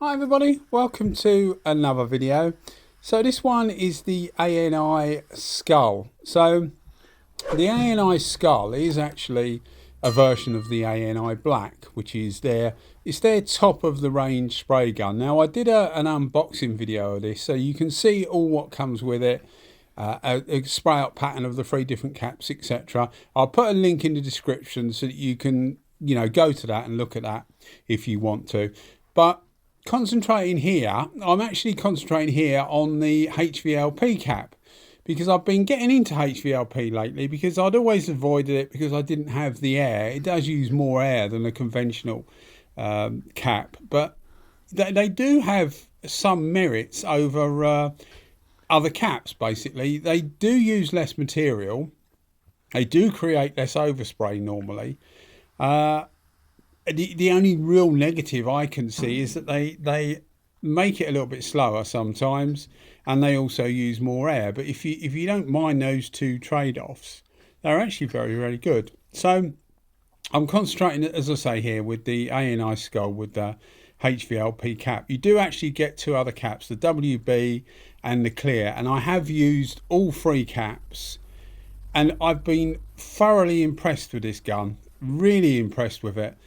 Hi everybody, welcome to another video. So this one is the ANI Skull. So the ANI Skull is actually a version of the ANI Black, which is it's their top of the range spray gun. Now I did an unboxing video of this, so you can see all what comes with it, a spray out pattern of the 3 different caps, etc. I'll put a link in the description so that you can go to that and look at that if you want to. But concentrating here, I'm actually concentrating here on the HVLP cap, because I've been getting into HVLP lately because I'd always avoided it because I didn't have the air. It does use more air than a conventional cap, but they do have some merits over other caps. Basically, they do use less material, they do create less overspray normally. The only real negative I can see is that they make it a little bit slower sometimes, and they also use more air. But if you don't mind those two trade-offs, they're actually very, very good. So I'm concentrating, as I say here, with the ANI Skull with the HVLP cap. You do actually get 2 other caps, the WB and the clear, and I have used all 3 caps, and I've been thoroughly impressed with this gun, really impressed with it.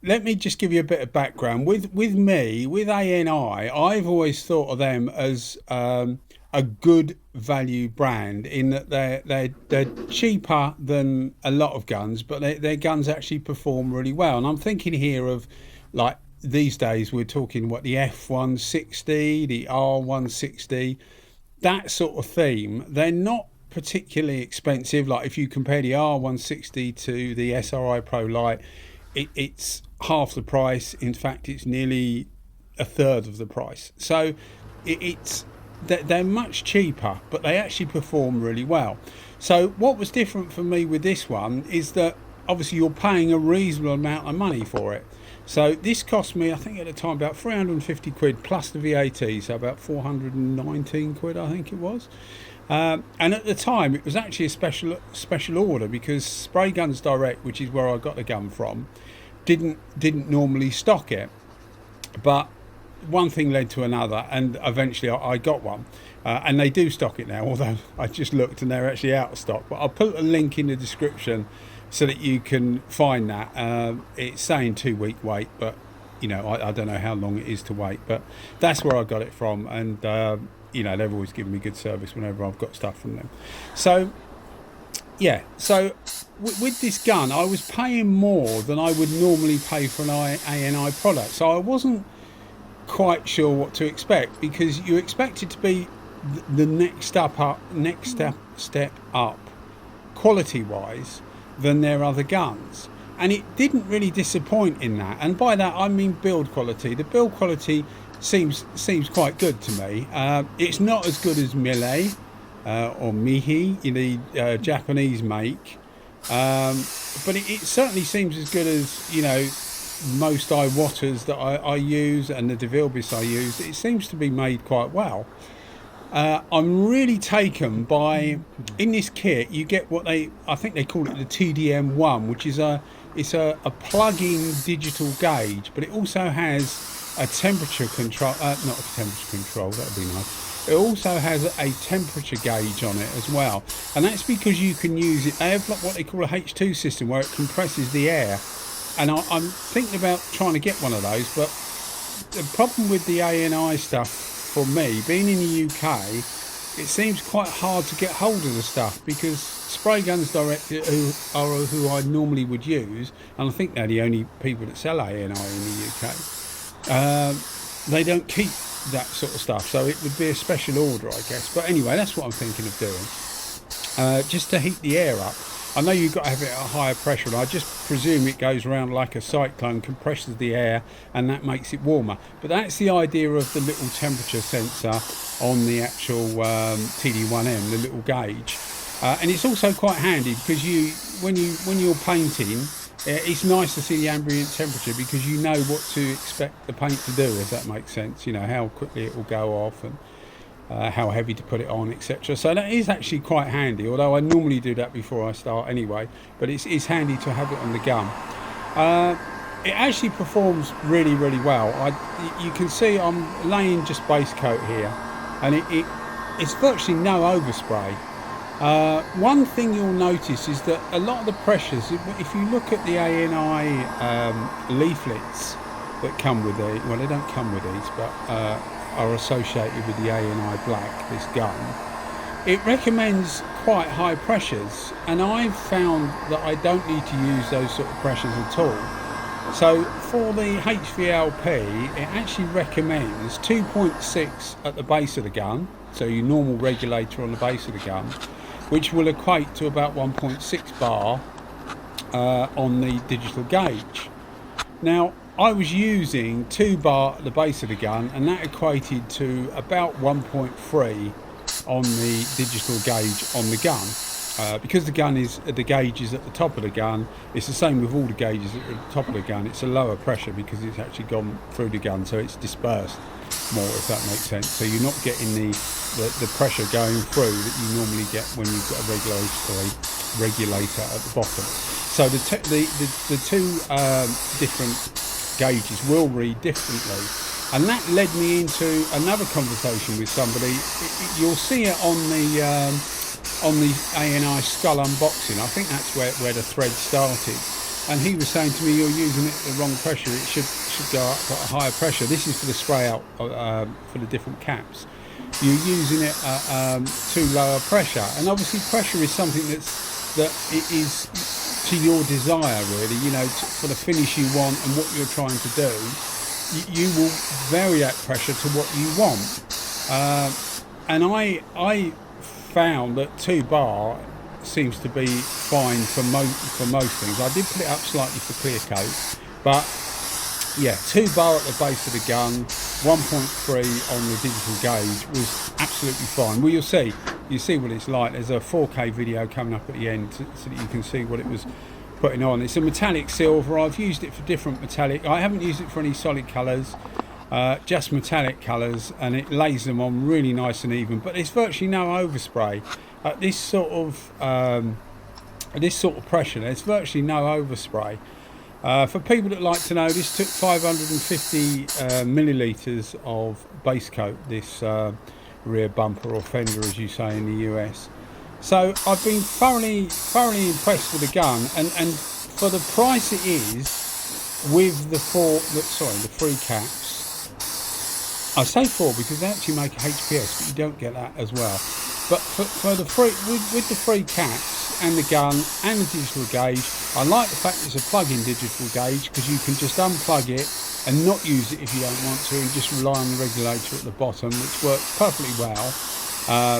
Let me just give you a bit of background. With ANI, I've always thought of them as a good value brand, in that they're cheaper than a lot of guns, but their guns actually perform really well. And I'm thinking here of, like, these days we're talking what, the F160, the R160, that sort of theme. They're not particularly expensive. Like if you compare the R160 to the SRI Pro Light, it's half the price. In fact, it's nearly a third of the price. So they're much cheaper, but they actually perform really well. So what was different for me with this one is that obviously you're paying a reasonable amount of money for it. So this cost me, I think at the time, about 350 quid plus the VAT, so about 419 quid I think it was. And at the time it was actually a special order, because Sprayguns Direct, which is where I got the gun from, didn't normally stock it. But one thing led to another, and eventually I got one, and they do stock it now, although I just looked and they're actually out of stock. But I'll put a link in the description so that you can find that. It's saying 2-week wait, but I don't know how long it is to wait, but that's where I got it from. And they've always given me good service whenever I've got stuff from them. So yeah, so with this gun I was paying more than I would normally pay for an ANI product, so I wasn't quite sure what to expect, because you expect it to be the next step up quality wise than their other guns, and it didn't really disappoint in that. And by that I mean build quality. The build quality seems quite good to me. It's not as good as Melee or Mihi, the Japanese make, but it certainly seems as good as most Iwatas that I use, and the DeVilbiss I use. It seems to be made quite well. I'm really taken by, in this kit you get what I think they call it the TDM1, which is a plug-in digital gauge, but it also has a temperature control, not a temperature control, that would be nice. It also has a temperature gauge on it as well, and that's because you can use it. They have what they call a H2 system, where it compresses the air, and I'm thinking about trying to get one of those. But the problem with the ANI stuff, for me, being in the UK, it seems quite hard to get hold of the stuff, because Sprayguns Direct, who I normally would use, and I think they're the only people that sell ANI in the UK, they don't keep that sort of stuff, so it would be a special order, I guess. But anyway, that's what I'm thinking of doing, just to heat the air up. I know you've got to have it at a higher pressure, and I just presume it goes around like a cyclone, compresses the air, and that makes it warmer. But that's the idea of the little temperature sensor on the actual TD1M, the little gauge. And it's also quite handy, because when you're painting, it's nice to see the ambient temperature, because you know what to expect the paint to do, if that makes sense. How quickly it will go off, and how heavy to put it on, etc. So that is actually quite handy, although I normally do that before I start anyway, but it's handy to have it on the gun. it actually performs really, really well. You can see I'm laying just base coat here, and it's virtually no overspray. One thing you'll notice is that a lot of the pressures, if you look at the ANI leaflets that come with it, well, they don't come with these, but are associated with the ANI Black, this gun, it recommends quite high pressures, and I've found that I don't need to use those sort of pressures at all. So for the HVLP, it actually recommends 2.6 at the base of the gun, so your normal regulator on the base of the gun, which will equate to about 1.6 bar on the digital gauge. Now, I was using 2 bar at the base of the gun, and that equated to about 1.3 on the digital gauge on the gun. Because the gauge is at the top of the gun, it's the same with all the gauges at the top of the gun. It's a lower pressure because it's actually gone through the gun, so it's dispersed more, if that makes sense. So you're not getting the pressure going through that you normally get when you've got a regulator at the bottom. So the two different gauges will read differently, and that led me into another conversation with somebody. You'll see it on the ANI Skull unboxing. I think that's where the thread started, and he was saying to me, you're using it at the wrong pressure, it should go up at a higher pressure. This is for the spray out for the different caps. You're using it at too low a pressure, and obviously pressure is something that it is to your desire, really, you know, for the finish you want and what you're trying to do. You will vary that pressure to what you want, and I found that 2 bar seems to be fine for most things. I did put it up slightly for clear coat, but yeah, 2 bar at the base of the gun, 1.3 on the digital gauge was absolutely fine. Well, you see what it's like. There's a 4K video coming up at the end so that you can see what it was putting on. It's a metallic silver. I've used it for different metallic. I haven't used it for any solid colours. Just metallic colours, and it lays them on really nice and even, but there's virtually no overspray at this sort of pressure. There's virtually no overspray. For people that like to know, this took 550 millilitres of base coat, this rear bumper or fender, as you say in the US. So I've been thoroughly impressed with the gun, and for the price it is, with the 3 caps. I say 4 because they actually make a HPS, but you don't get that as well. But for the with the 3 caps and the gun and the digital gauge, I like the fact it's a plug-in digital gauge because you can just unplug it and not use it if you don't want to, and just rely on the regulator at the bottom, which works perfectly well.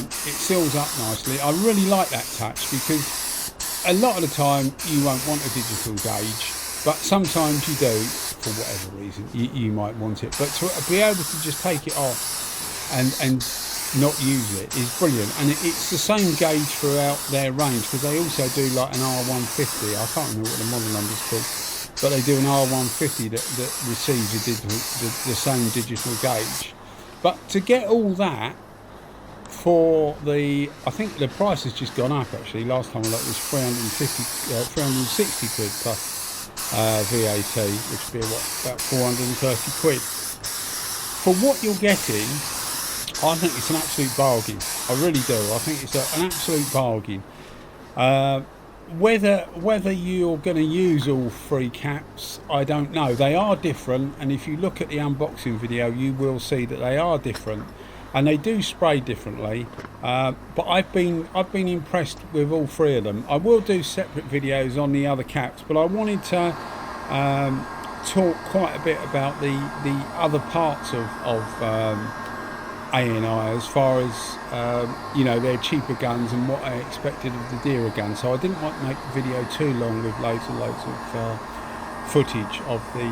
It seals up nicely. I really like that touch because a lot of the time you won't want a digital gauge, but sometimes you do. For whatever reason you might want it, but to be able to just take it off and not use it is brilliant. And it's the same gauge throughout their range, because they also do like an R150. I can't remember what the model number's called, but they do an R150 that receives the same digital gauge. But to get all that for I think the price has just gone up actually. Last time I looked, it was 360 quid plus VAT, which would be about 430 quid. For what you're getting, I think it's an absolute bargain. I really do. I think it's an absolute bargain. Whether you're going to use all 3 caps, I don't know. They are different, and if you look at the unboxing video, you will see that they are different, and they do spray differently. But I've been impressed with all 3 of them. I will do separate videos on the other caps, but I wanted to talk quite a bit about the other parts of ANI, as far as you know, their cheaper guns and what I expected of the dearer guns. So I didn't want to make the video too long with loads of footage of the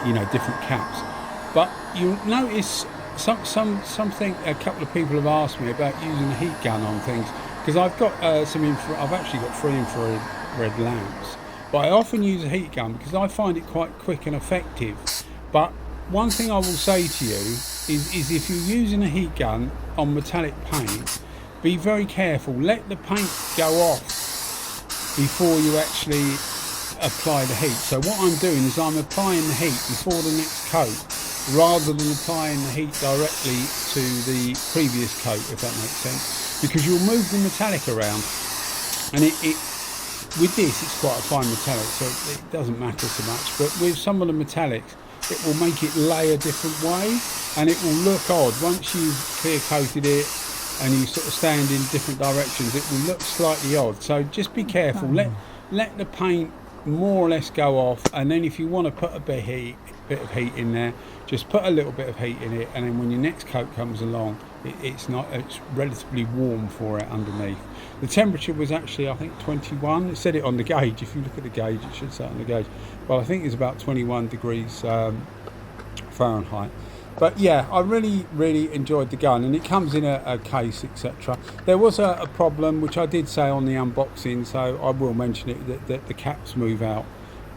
you know, different caps. But you'll notice something a couple of people have asked me about using a heat gun on things, because I've got I've actually got 3 infrared lamps, but I often use a heat gun because I find it quite quick and effective. But one thing I will say to you is if you're using a heat gun on metallic paint, be very careful. Let the paint go off before you actually apply the heat. So what I'm doing is I'm applying the heat before the next coat, rather than applying the heat directly to the previous coat, if that makes sense, because you'll move the metallic around, and it with this it's quite a fine metallic, so it doesn't matter so much. But with some of the metallics, it will make it lay a different way, and it will look odd once you've clear coated it and you sort of stand in different directions. It will look slightly odd, so just be careful. Let the paint more or less go off, and then if you want to put a bit of heat in there, just put a little bit of heat in it, and then when your next coat comes along, it's relatively warm for it underneath. The temperature was actually, I think, 21. It said it on the gauge. If you look at the gauge, it should say it on the gauge. Well, I think it's about 21 degrees Fahrenheit. But yeah, I really enjoyed the gun, and it comes in a case, etc. There was a problem, which I did say on the unboxing, so I will mention it, that the caps move out.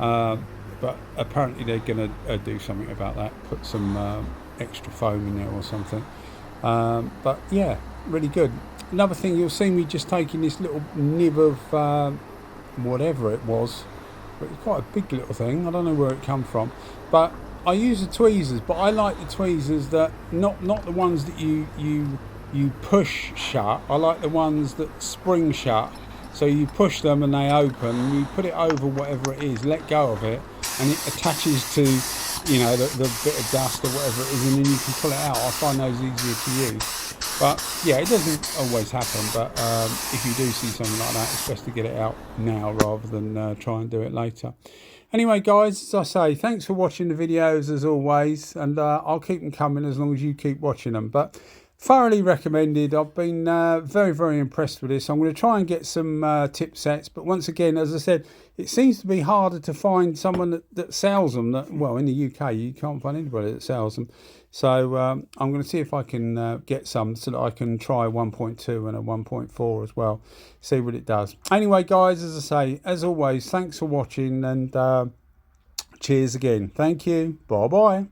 But apparently they're going to do something about that, put some extra foam in there or something. But yeah, really good. Another thing, you'll see me just taking this little nib of whatever it was, but it's quite a big little thing. I don't know where it come from, but I use the tweezers, but I like the tweezers that not the ones that you push shut. I like the ones that spring shut. So you push them and they open, and you put it over whatever it is, let go of it, and it attaches to, you know, the bit of dust or whatever it is, and then you can pull it out. I find those easier to use. But yeah, it doesn't always happen, but if you do see something like that, it's best to get it out now rather than try and do it later. Anyway, guys, as I say, thanks for watching the videos as always, and I'll keep them coming as long as you keep watching them. But thoroughly recommended. I've been very impressed with this. I'm going to try and get some tip sets, but once again, as I said, it seems to be harder to find someone that sells them. Well, in the UK, you can't find anybody that sells them. So I'm going to see if I can get some so that I can try 1.2 and a 1.4 as well, see what it does. Anyway, guys, as I say, as always, thanks for watching, and cheers again. Thank you. Bye-bye.